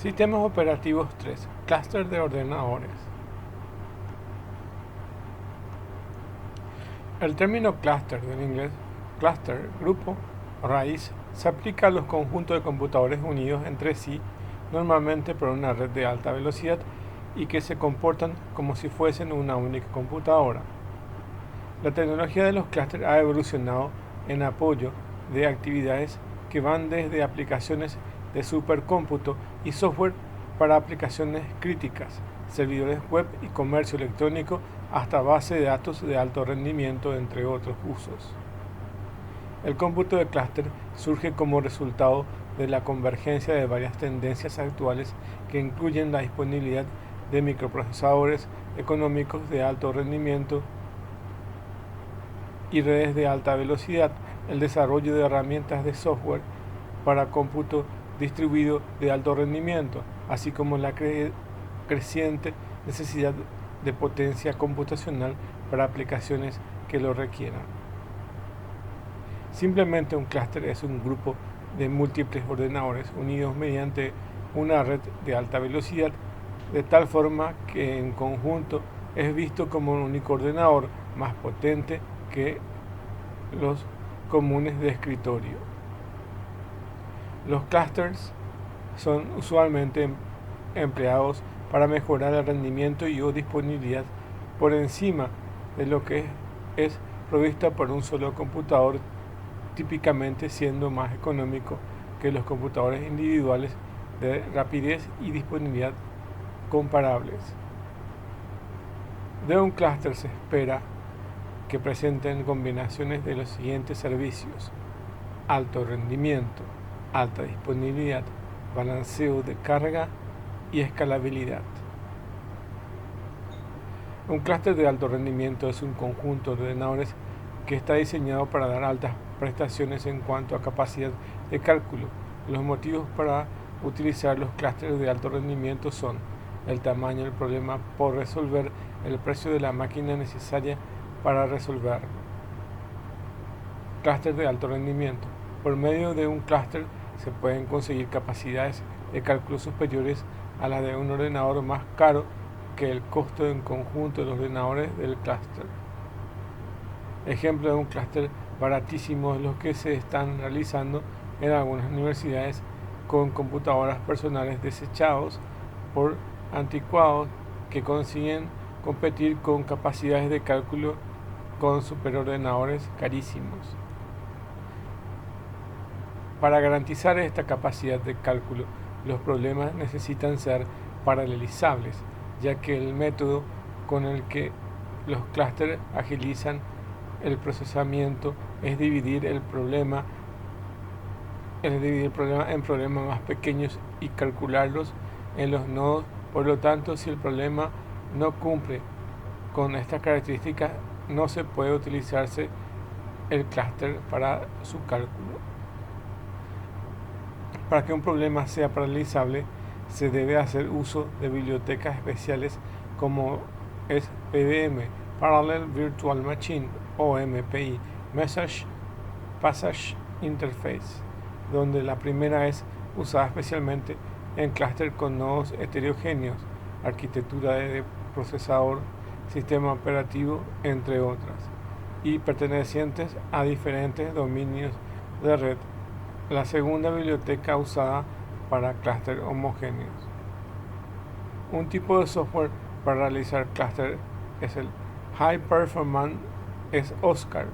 Sistemas operativos 3. Clúster de ordenadores. El término clúster, del inglés cluster, grupo, raíz, se aplica a los conjuntos de computadores unidos entre sí, normalmente por una red de alta velocidad, y que se comportan como si fuesen una única computadora. La tecnología de los clústeres ha evolucionado en apoyo de actividades que van desde aplicaciones de supercómputo y software para aplicaciones críticas, servidores web y comercio electrónico, hasta base de datos de alto rendimiento, entre otros usos. El cómputo de clúster surge como resultado de la convergencia de varias tendencias actuales que incluyen la disponibilidad de microprocesadores económicos de alto rendimiento y redes de alta velocidad, el desarrollo de herramientas de software para cómputo distribuido de alto rendimiento, así como la creciente necesidad de potencia computacional para aplicaciones que lo requieran. Simplemente un clúster es un grupo de múltiples ordenadores unidos mediante una red de alta velocidad, de tal forma que en conjunto es visto como un único ordenador más potente que los comunes de escritorio. Los clústeres son usualmente empleados para mejorar el rendimiento y o disponibilidad por encima de lo que es provista por un solo computador, típicamente siendo más económico que los computadores individuales de rapidez y disponibilidad comparables. De un clúster se espera que presenten combinaciones de los siguientes servicios: alto rendimiento, alta disponibilidad, balanceo de carga y escalabilidad. Un clúster de alto rendimiento es un conjunto de ordenadores que está diseñado para dar altas prestaciones en cuanto a capacidad de cálculo. Los motivos para utilizar los clústeres de alto rendimiento son el tamaño del problema por resolver, el precio de la máquina necesaria para resolver. Clúster de alto rendimiento. Por medio de un clúster se pueden conseguir capacidades de cálculo superiores a las de un ordenador más caro que el costo en conjunto de los ordenadores del clúster. Ejemplo de un clúster baratísimo es los que se están realizando en algunas universidades con computadoras personales desechados por anticuados que consiguen competir con capacidades de cálculo con superordenadores carísimos. Para garantizar esta capacidad de cálculo, los problemas necesitan ser paralelizables, ya que el método con el que los clústeres agilizan el procesamiento es dividir el problema en problemas más pequeños y calcularlos en los nodos. Por lo tanto, si el problema no cumple con estas características, no se puede utilizarse el clúster para su cálculo. Para que un problema sea paralelizable, se debe hacer uso de bibliotecas especiales como es PVM, Parallel Virtual Machine, o MPI, Message Passage Interface, donde la primera es usada especialmente en clúster con nodos heterogéneos, arquitectura de procesador, sistema operativo, entre otras, y pertenecientes a diferentes dominios de red. La segunda biblioteca usada para clúster homogéneos. Un tipo de software para realizar clúster es el High Performance OSCAR,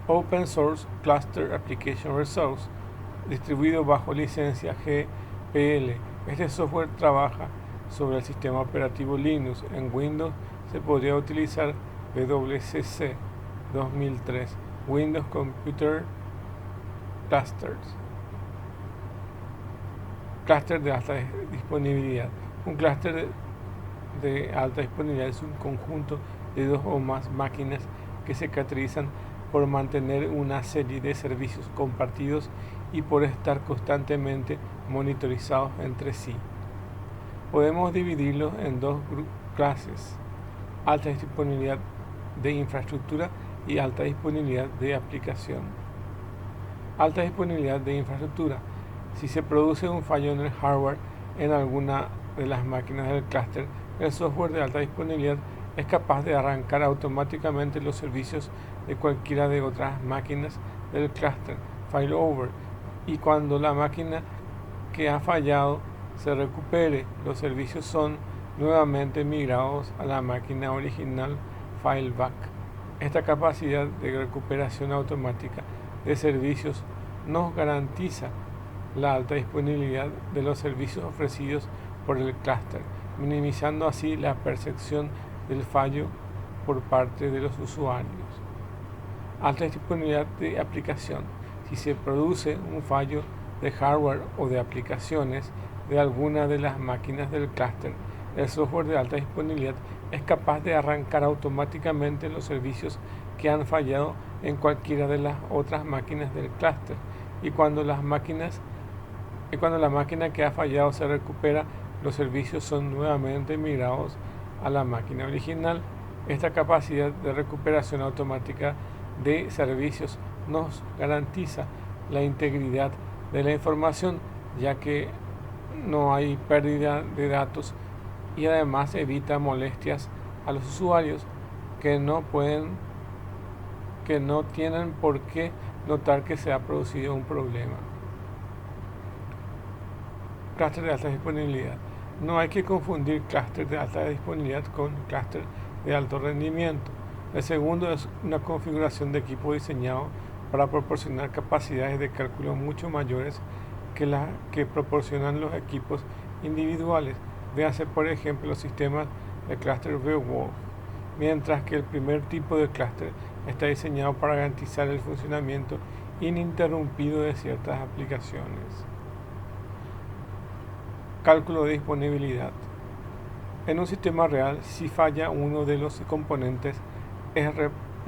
Open Source Cluster Application Resource, distribuido bajo licencia GPL. Este software trabaja sobre el sistema operativo Linux. En Windows se podría utilizar WCC 2003, Windows Computer Clusters. Clúster de alta disponibilidad. Un clúster de alta disponibilidad es un conjunto de dos o más máquinas que se caracterizan por mantener una serie de servicios compartidos y por estar constantemente monitorizados entre sí. Podemos dividirlos en dos clases: alta disponibilidad de infraestructura y alta disponibilidad de aplicación. Alta disponibilidad de infraestructura Si se produce un fallo en el hardware en alguna de las máquinas del clúster, el software de alta disponibilidad es capaz de arrancar automáticamente los servicios de cualquiera de otras máquinas del clúster failover, y cuando la máquina que ha fallado se recupere, los servicios son nuevamente migrados a la máquina original fileback. Esta capacidad de recuperación automática de servicios nos garantiza la alta disponibilidad de los servicios ofrecidos por el clúster, minimizando así la percepción del fallo por parte de los usuarios. Alta disponibilidad de aplicación. Si se produce un fallo de hardware o de aplicaciones de alguna de las máquinas del clúster, el software de alta disponibilidad es capaz de arrancar automáticamente los servicios que han fallado en cualquiera de las otras máquinas del clúster, y cuando la máquina que ha fallado se recupera, los servicios son nuevamente migrados a la máquina original. Esta capacidad de recuperación automática de servicios nos garantiza la integridad de la información, ya que no hay pérdida de datos, y además evita molestias a los usuarios que no tienen por qué notar que se ha producido un problema. Clúster de alta disponibilidad. No hay que confundir clúster de alta disponibilidad con clúster de alto rendimiento. El segundo es una configuración de equipo diseñado para proporcionar capacidades de cálculo mucho mayores que las que proporcionan los equipos individuales. Véase por ejemplo los sistemas de clúster Beowulf, mientras que el primer tipo de clúster está diseñado para garantizar el funcionamiento ininterrumpido de ciertas aplicaciones. Cálculo de disponibilidad. En un sistema real, si falla uno de los componentes, es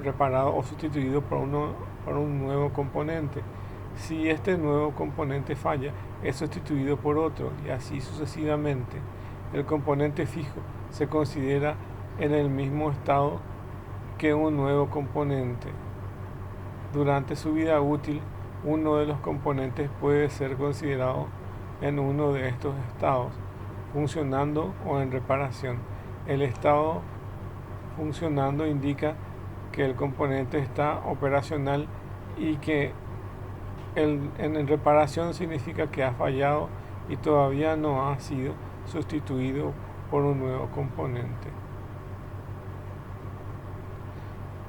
reparado o sustituido por un nuevo componente. Si este nuevo componente falla, es sustituido por otro, y así sucesivamente. El componente fijo se considera en el mismo estado que un nuevo componente. Durante su vida útil, uno de los componentes puede ser considerado en uno de estos estados, funcionando o en reparación. El estado funcionando indica que el componente está operacional, y que en reparación significa que ha fallado y todavía no ha sido sustituido por un nuevo componente.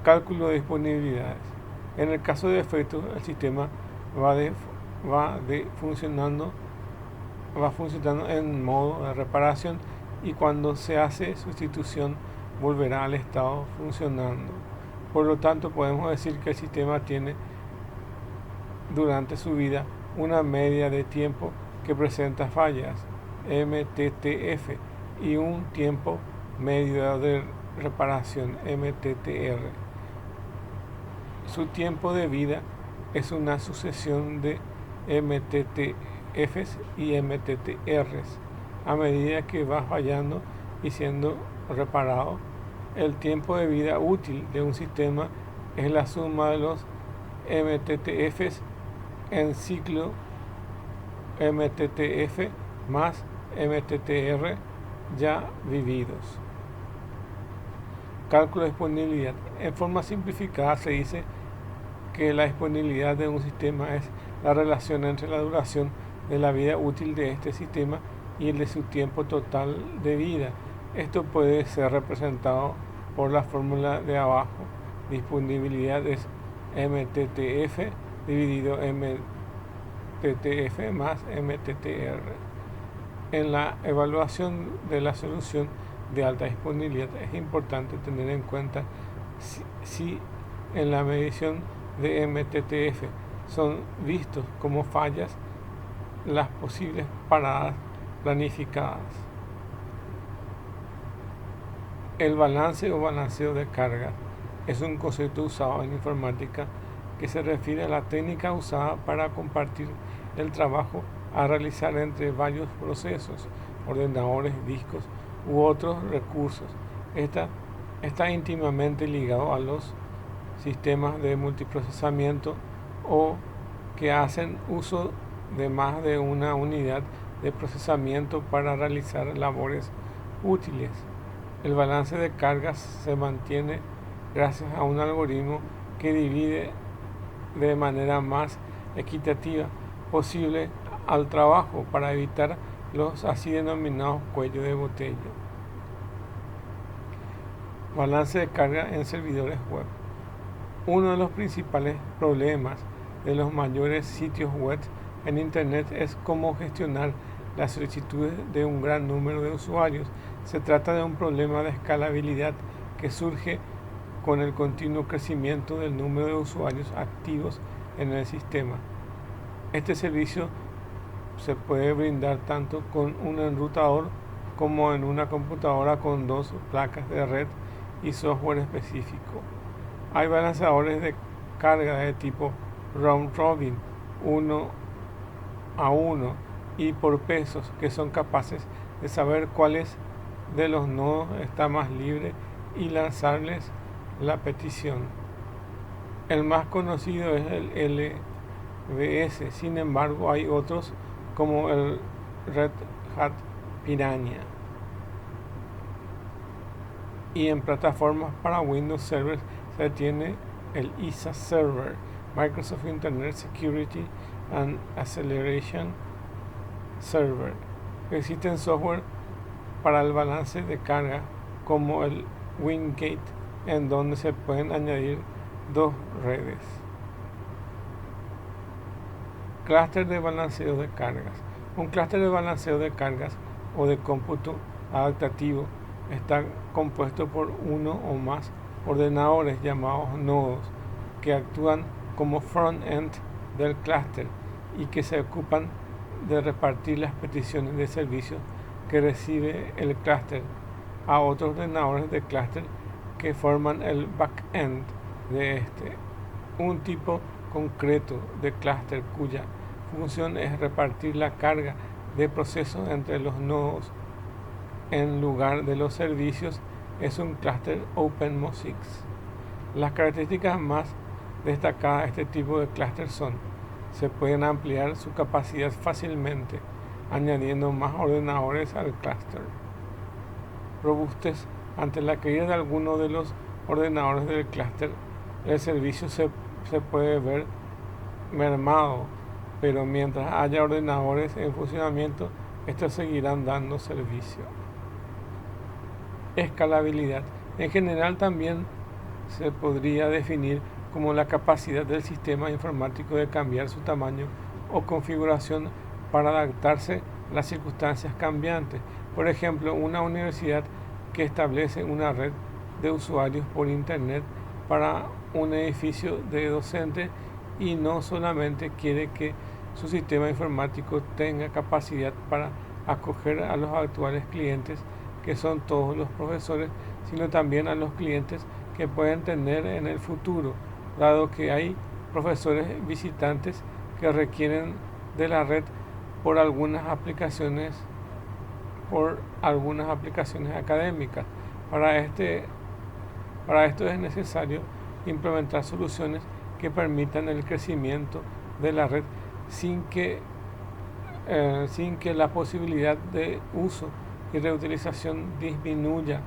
Cálculo de disponibilidades. En el caso de defectos, el sistema va funcionando en modo de reparación, y cuando se hace sustitución volverá al estado funcionando. Por lo tanto, podemos decir que el sistema tiene durante su vida una media de tiempo que presenta fallas, MTTF, y un tiempo medio de reparación, MTTR. Su tiempo de vida es una sucesión de MTTFs y MTTRs. A medida que va fallando y siendo reparado, el tiempo de vida útil de un sistema es la suma de los MTTFs en ciclo MTTF más MTTR ya vividos. Cálculo de disponibilidad. En forma simplificada se dice que la disponibilidad de un sistema es la relación entre la duración de la vida útil de este sistema y el de su tiempo total de vida. Esto puede ser representado por la fórmula de abajo. Disponibilidad es MTTF dividido MTTF más MTTR. En la evaluación de la solución de alta disponibilidad es importante tener en cuenta si en la medición de MTTF son vistos como fallas las posibles paradas planificadas. El balance o balanceo de carga es un concepto usado en informática que se refiere a la técnica usada para compartir el trabajo a realizar entre varios procesos, ordenadores, discos u otros recursos. Está íntimamente ligado a los sistemas de multiprocesamiento o que hacen uso de más de una unidad de procesamiento para realizar labores útiles. El balance de cargas se mantiene gracias a un algoritmo que divide de manera más equitativa posible al trabajo para evitar los así denominados cuellos de botella. Balance de carga en servidores web. Uno de los principales problemas de los mayores sitios web en Internet es cómo gestionar las solicitudes de un gran número de usuarios. Se trata de un problema de escalabilidad que surge con el continuo crecimiento del número de usuarios activos en el sistema. Este servicio se puede brindar tanto con un enrutador como en una computadora con dos placas de red y software específico. Hay balanceadores de carga de tipo round robin, 1 a 1 y por pesos, que son capaces de saber cuáles de los nodos está más libre y lanzarles la petición. El más conocido es el LBS, sin embargo hay otros como el Red Hat Piranha. Y en plataformas para Windows Server se tiene el ISA Server, Microsoft Internet Security and Acceleration Server. Existen software para el balance de carga como el Wingate, en donde se pueden añadir dos redes. Clúster de balanceo de cargas. Un clúster de balanceo de cargas o de cómputo adaptativo está compuesto por uno o más ordenadores llamados nodos que actúan como front-end del clúster y que se ocupan de repartir las peticiones de servicio que recibe el clúster a otros ordenadores de clúster que forman el back-end de este. Un tipo concreto de clúster cuya función es repartir la carga de procesos entre los nodos en lugar de los servicios es un clúster OpenMosix. Las características más destacadas de este tipo de clúster son: se pueden ampliar su capacidad fácilmente añadiendo más ordenadores al clúster. Robustez. Ante la caída de alguno de los ordenadores del clúster, el servicio se puede ver mermado, pero mientras haya ordenadores en funcionamiento, estos seguirán dando servicio. Escalabilidad. En general también se podría definir como la capacidad del sistema informático de cambiar su tamaño o configuración para adaptarse a las circunstancias cambiantes. Por ejemplo, una universidad que establece una red de usuarios por Internet para un edificio de docentes y no solamente quiere que su sistema informático tenga capacidad para acoger a los actuales clientes, que son todos los profesores, sino también a los clientes que pueden tener en el futuro, dado que hay profesores visitantes que requieren de la red por algunas aplicaciones académicas. Para esto es necesario implementar soluciones que permitan el crecimiento de la red sin que la posibilidad de uso y reutilización disminuya,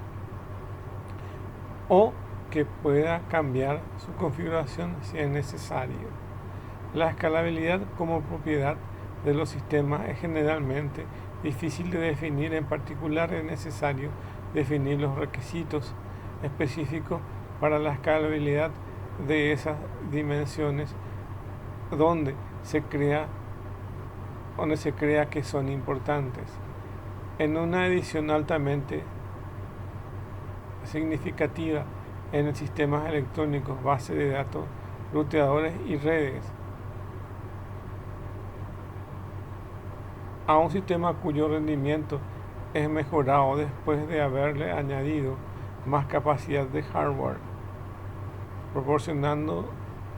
o que pueda cambiar su configuración si es necesario. La escalabilidad como propiedad de los sistemas es generalmente difícil de definir. En particular, es necesario definir los requisitos específicos para la escalabilidad de esas dimensiones donde se crea que son importantes. En una adición altamente significativa en sistemas electrónicos, bases de datos, ruteadores y redes, a un sistema cuyo rendimiento es mejorado después de haberle añadido más capacidad de hardware,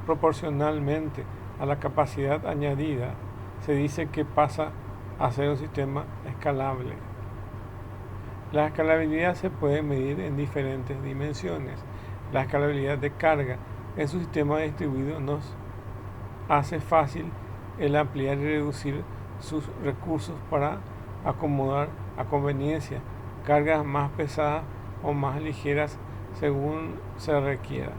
proporcionalmente a la capacidad añadida, se dice que pasa a ser un sistema escalable. La escalabilidad se puede medir en diferentes dimensiones. La escalabilidad de carga en su sistema distribuido nos hace fácil el ampliar y reducir sus recursos para acomodar a conveniencia cargas más pesadas o más ligeras según se requiera.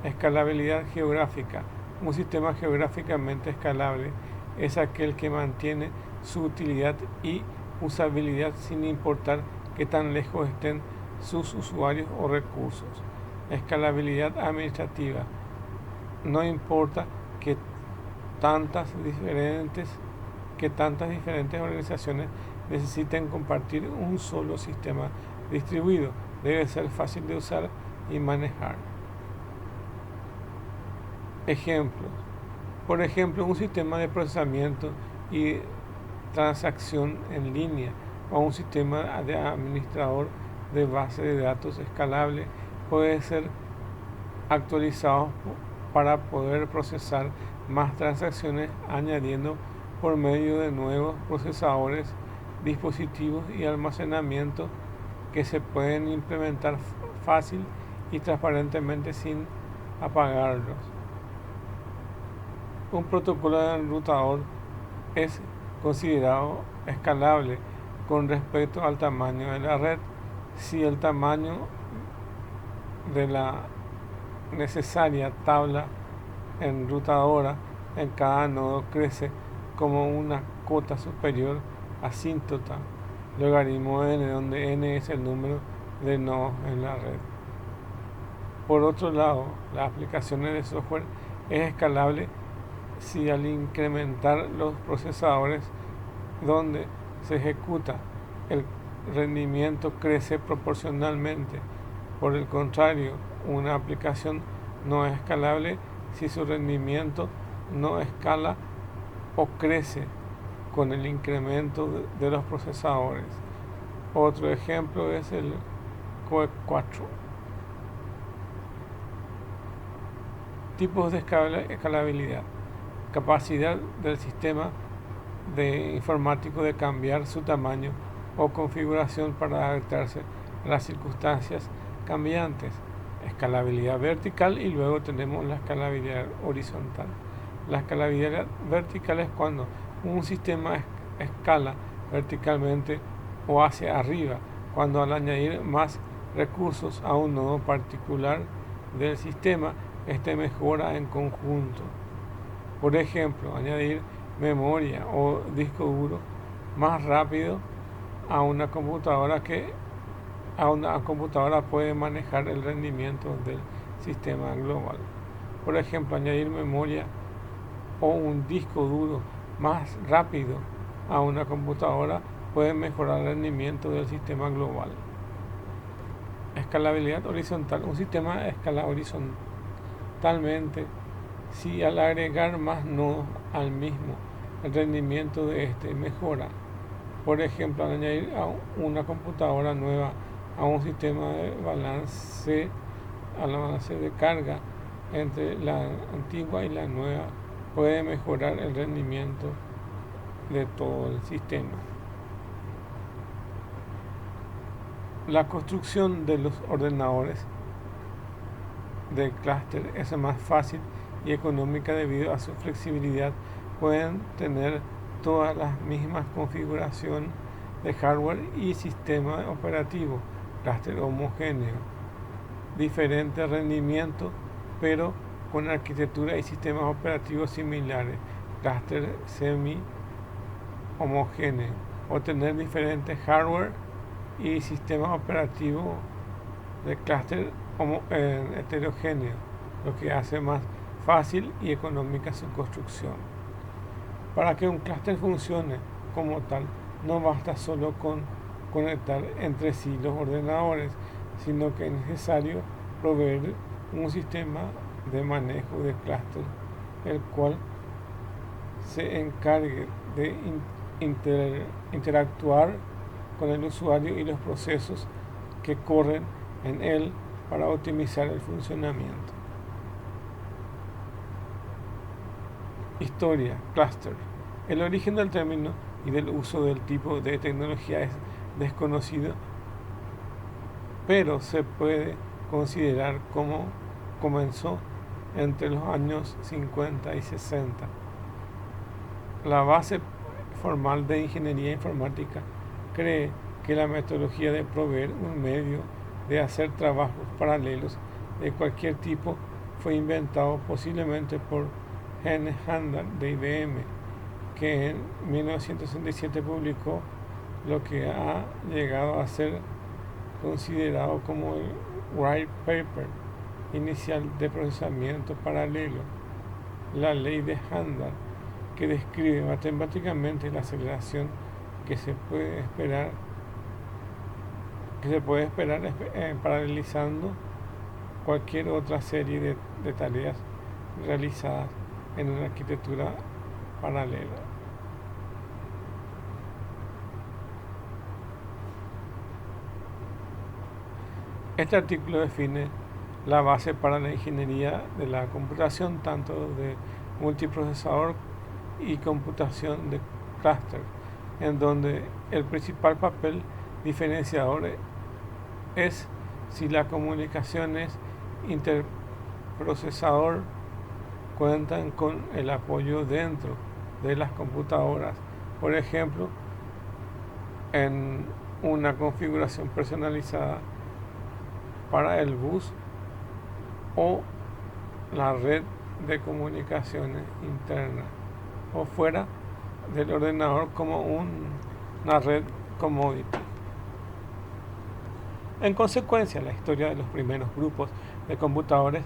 Escalabilidad geográfica. Un sistema geográficamente escalable es aquel que mantiene su utilidad y usabilidad sin importar qué tan lejos estén sus usuarios o recursos. Escalabilidad administrativa. No importa que tantas diferentes organizaciones necesiten compartir un solo sistema distribuido, debe ser fácil de usar y manejar. Ejemplos. Por ejemplo, un sistema de procesamiento y transacción en línea o un sistema de administrador de base de datos escalable puede ser actualizado para poder procesar más transacciones añadiendo por medio de nuevos procesadores, dispositivos y almacenamiento que se pueden implementar fácil y transparentemente sin apagarlos. Un protocolo de enrutador es considerado escalable con respecto al tamaño de la red si el tamaño de la necesaria tabla enrutadora en cada nodo crece como una cota superior asíntota logaritmo n, donde n es el número de nodos en la red. Por otro lado, las aplicaciones de software es escalable si al incrementar los procesadores donde se ejecuta el rendimiento crece proporcionalmente. Por el contrario, una aplicación no es escalable si su rendimiento no escala o crece con el incremento de los procesadores. Otro ejemplo es el Cohe 4. Tipos de escalabilidad. Capacidad del sistema informático de cambiar su tamaño o configuración para adaptarse a las circunstancias cambiantes. Escalabilidad vertical y luego tenemos la escalabilidad horizontal. La escalabilidad vertical es cuando un sistema escala verticalmente o hacia arriba, cuando al añadir más recursos a un nodo particular del sistema, este mejora en conjunto. Por ejemplo, añadir memoria o disco duro más rápido a una computadora puede manejar el rendimiento del sistema global. Por ejemplo, añadir memoria o un disco duro más rápido a una computadora puede mejorar el rendimiento del sistema global. Escalabilidad horizontal. Un sistema escala horizontalmente si al agregar más nodos al mismo, el rendimiento de este mejora. Por ejemplo, al añadir a una computadora nueva a un sistema de balance de carga entre la antigua y la nueva, puede mejorar el rendimiento de todo el sistema. La construcción de los ordenadores de clúster es más fácil y económica debido a su flexibilidad. Pueden tener todas las mismas configuraciones de hardware y sistema operativo, clúster homogéneo, diferente rendimiento, pero con arquitectura y sistemas operativos similares, clúster semi-homogéneo, o tener diferentes hardware y sistemas operativos de clúster heterogéneo, lo que hace más fácil y económica su construcción. Para que un clúster funcione como tal, no basta solo con conectar entre sí los ordenadores, sino que es necesario proveer un sistema de manejo de clúster, el cual se encargue de interactuar con el usuario y los procesos que corren en él para optimizar el funcionamiento. Historia, clúster. El origen del término y del uso del tipo de tecnología es desconocido, pero se puede considerar como comenzó entre los años 50 y 60. La base formal de ingeniería informática cree que la metodología de proveer un medio de hacer trabajos paralelos de cualquier tipo fue inventado posiblemente por Gene Handel de IBM, que en 1967 publicó lo que ha llegado a ser considerado como el white paper inicial de procesamiento paralelo, la ley de Handel, que describe matemáticamente la aceleración que se puede esperar paralelizando cualquier otra serie de tareas realizadas en una arquitectura paralela. Este artículo define la base para la ingeniería de la computación, tanto de multiprocesador y computación de clúster, en donde el principal papel diferenciador es si las comunicaciones interprocesador cuentan con el apoyo dentro de las computadoras, por ejemplo, en una configuración personalizada para el bus o la red de comunicaciones interna, o fuera del ordenador como una red commodity. En consecuencia, la historia de los primeros grupos de computadores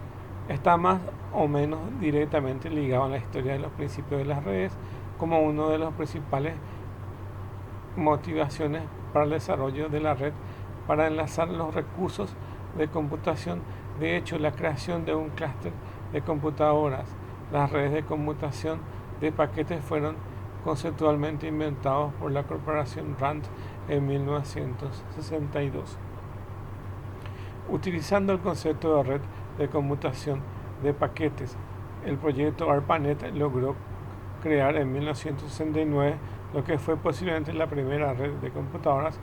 está más o menos directamente ligada a la historia de los principios de las redes como una de las principales motivaciones para el desarrollo de la red para enlazar los recursos de computación. De hecho, la creación de un clúster de computadoras, las redes de computación de paquetes fueron conceptualmente inventados por la corporación RAND en 1962. Utilizando el concepto de red de computación de paquetes, el proyecto ARPANET logró crear en 1969 lo que fue posiblemente la primera red de computadoras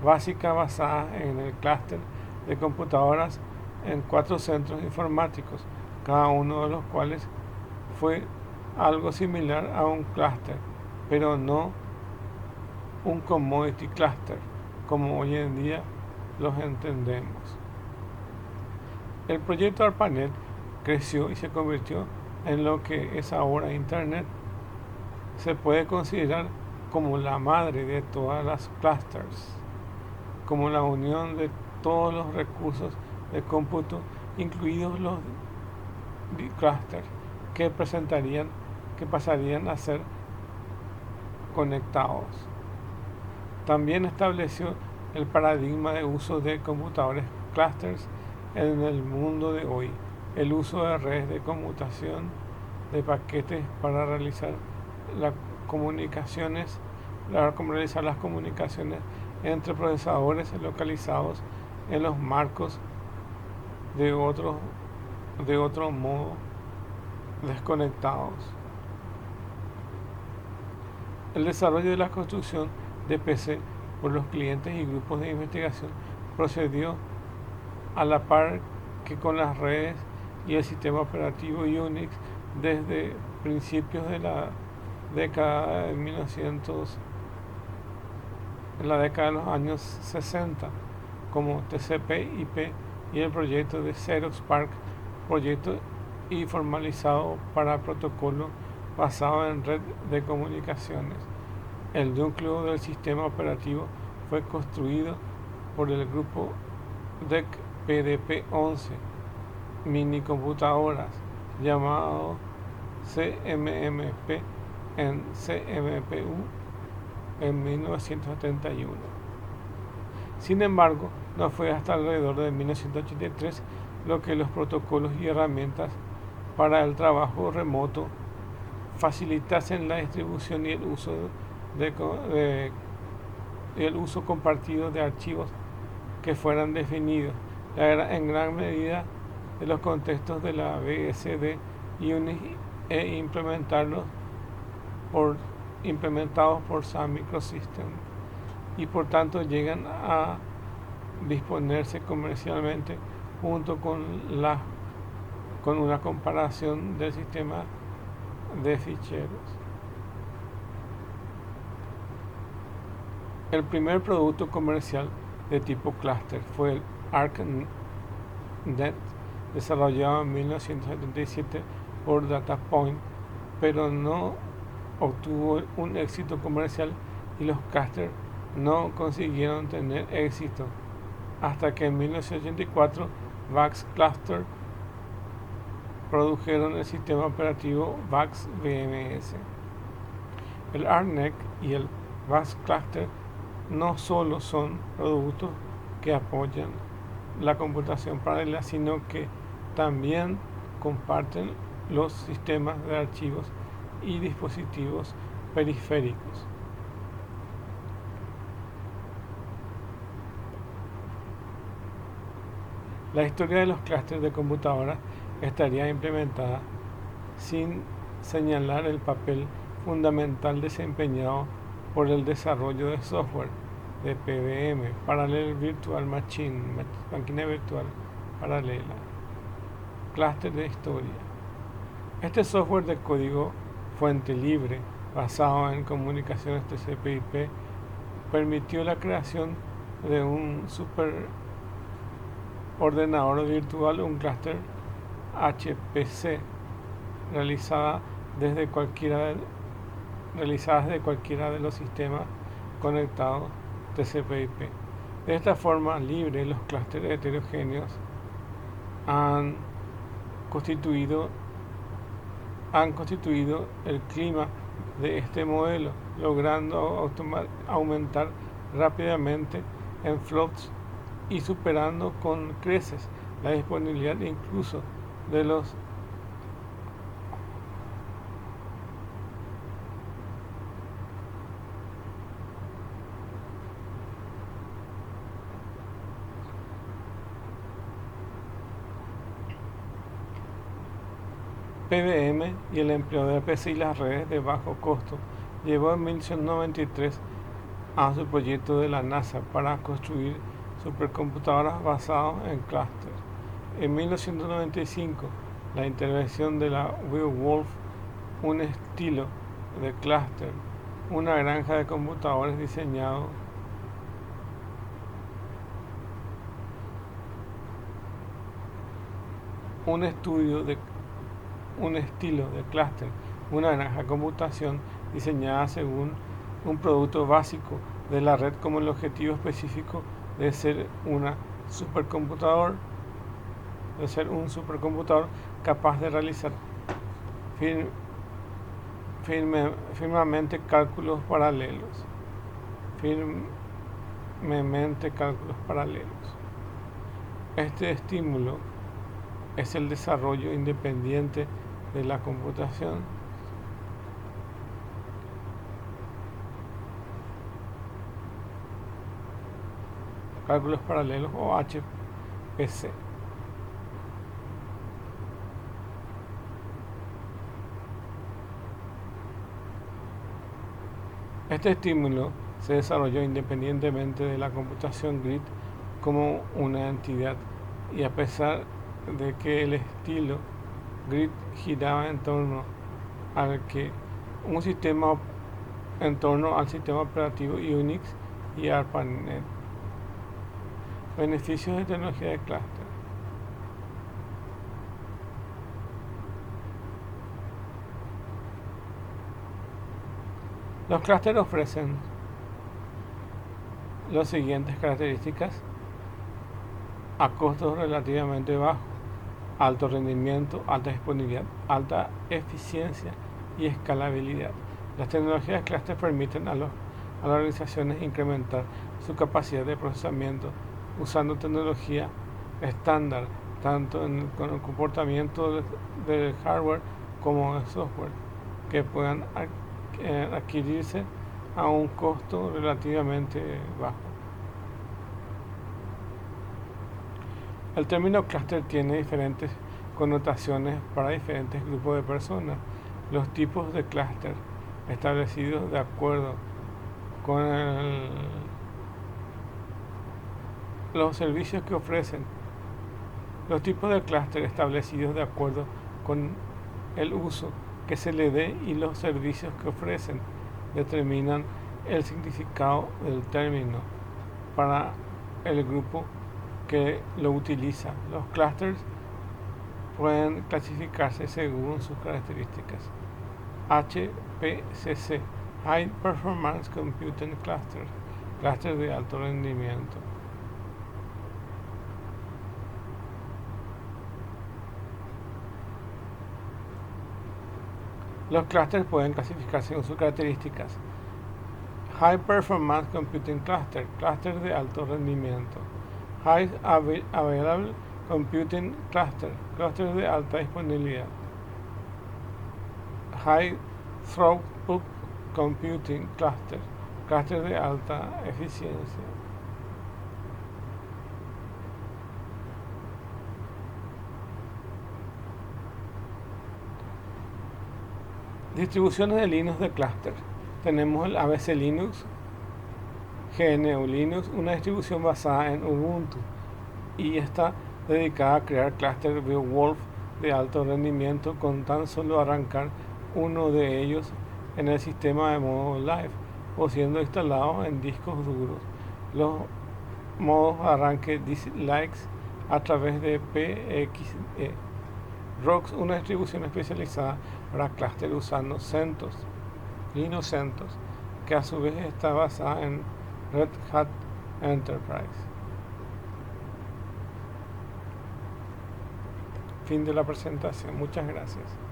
básica basada en el clúster de computadoras en 4 centros informáticos, cada uno de los cuales fue algo similar a un clúster, pero no un commodity cluster como hoy en día los entendemos. El proyecto ARPANET creció y se convirtió en lo que es ahora Internet. Se puede considerar como la madre de todas las clusters, como la unión de todos los recursos de cómputo, incluidos los clusters, que pasarían a ser conectados. También estableció el paradigma de uso de computadores clusters en el mundo de hoy, el uso de redes de computación de paquetes para realizar las comunicaciones entre procesadores localizados en los marcos de otro modo desconectados. El desarrollo de la construcción de PC por los clientes y grupos de investigación procedió a la par que con las redes y el sistema operativo Unix desde principios de la década de 1900, en la década de los años 60, como TCP/IP y el proyecto de Xerox PARC, proyecto y formalizado para protocolo basado en red de comunicaciones. El núcleo del sistema operativo fue construido por el grupo DEC PDP-11 minicomputadoras llamado CMMP en CMPU en 1971. Sin embargo, no fue hasta alrededor de 1983 lo que los protocolos y herramientas para el trabajo remoto facilitasen la distribución y el uso compartido de archivos que fueran definidos en gran medida de los contextos de la BSD Unix e implementados por Sun Microsystems, y por tanto llegan a disponerse comercialmente junto con una comparación del sistema de ficheros. El primer producto comercial de tipo clúster fue el ArcNet, desarrollado en 1977 por DataPoint, pero no obtuvo un éxito comercial y los clústeres no consiguieron tener éxito hasta que en 1984 VAX Cluster produjeron el sistema operativo VAX VMS. El ArcNet y el VAX Cluster no solo son productos que apoyan la computación paralela, sino que también comparten los sistemas de archivos y dispositivos periféricos. La historia de los clústeres de computadoras estaría implementada sin señalar el papel fundamental desempeñado por el desarrollo de software de PVM, Parallel Virtual Machine, máquina virtual paralela, clúster de historia. Este software de código fuente libre, basado en comunicaciones TCP/IP, permitió la creación de un superordenador virtual, un clúster HPC, realizadas desde cualquiera de los sistemas conectados TCP/IP. De esta forma libre, los clústeres heterogéneos han constituido el clima de este modelo, logrando aumentar rápidamente en flops y superando con creces la disponibilidad incluso de los PVM, y el empleo de PC y las redes de bajo costo llevó en 1993 a su proyecto de la NASA para construir supercomputadoras basadas en clústeres. En 1995, la intervención de la Beowulf, un estilo de clúster, una granja de computadores diseñado un estilo de clúster, una granja de computación diseñada según un producto básico de la red como el objetivo específico de ser un supercomputador capaz de realizar firmemente cálculos paralelos. Este estímulo es el desarrollo independiente de la computación. Cálculos paralelos o HPC. Este estímulo se desarrolló independientemente de la computación grid como una entidad, y a pesar de que el estilo grid giraba en torno al sistema operativo Unix y ARPANET. Beneficios de tecnología de clúster. Los clústeres ofrecen las siguientes características a costos relativamente bajos: alto rendimiento, alta disponibilidad, alta eficiencia y escalabilidad. Las tecnologías de clúster permiten a las organizaciones incrementar su capacidad de procesamiento usando tecnología estándar, tanto en el comportamiento del hardware como del software, que puedan adquirirse a un costo relativamente bajo. El término clúster tiene diferentes connotaciones para diferentes grupos de personas. Los tipos de clúster establecidos de acuerdo con los servicios que ofrecen. Los tipos de clúster establecidos de acuerdo con el uso que se le dé y los servicios que ofrecen determinan el significado del término para el grupo que lo utiliza. Los clusters pueden clasificarse según sus características. HPCC, High Performance Computing Cluster, clúster de alto rendimiento. Los clústeres pueden clasificarse según sus características. High Performance Computing Cluster, clúster de alto rendimiento. High Available Computing Cluster, clúster de alta disponibilidad. High Throughput Computing Cluster, clúster de alta eficiencia. Distribuciones de Linux de clúster. Tenemos el ABC Linux, GNU Linux, una distribución basada en Ubuntu y está dedicada a crear clústeres Beowulf de alto rendimiento con tan solo arrancar uno de ellos en el sistema de modo live o siendo instalado en discos duros. Los modos de arranque dislikes a través de PXE. ROX, una distribución especializada para clúster usando CentOS, Linux CentOS, que a su vez está basada en Red Hat Enterprise. Fin de la presentación. Muchas gracias.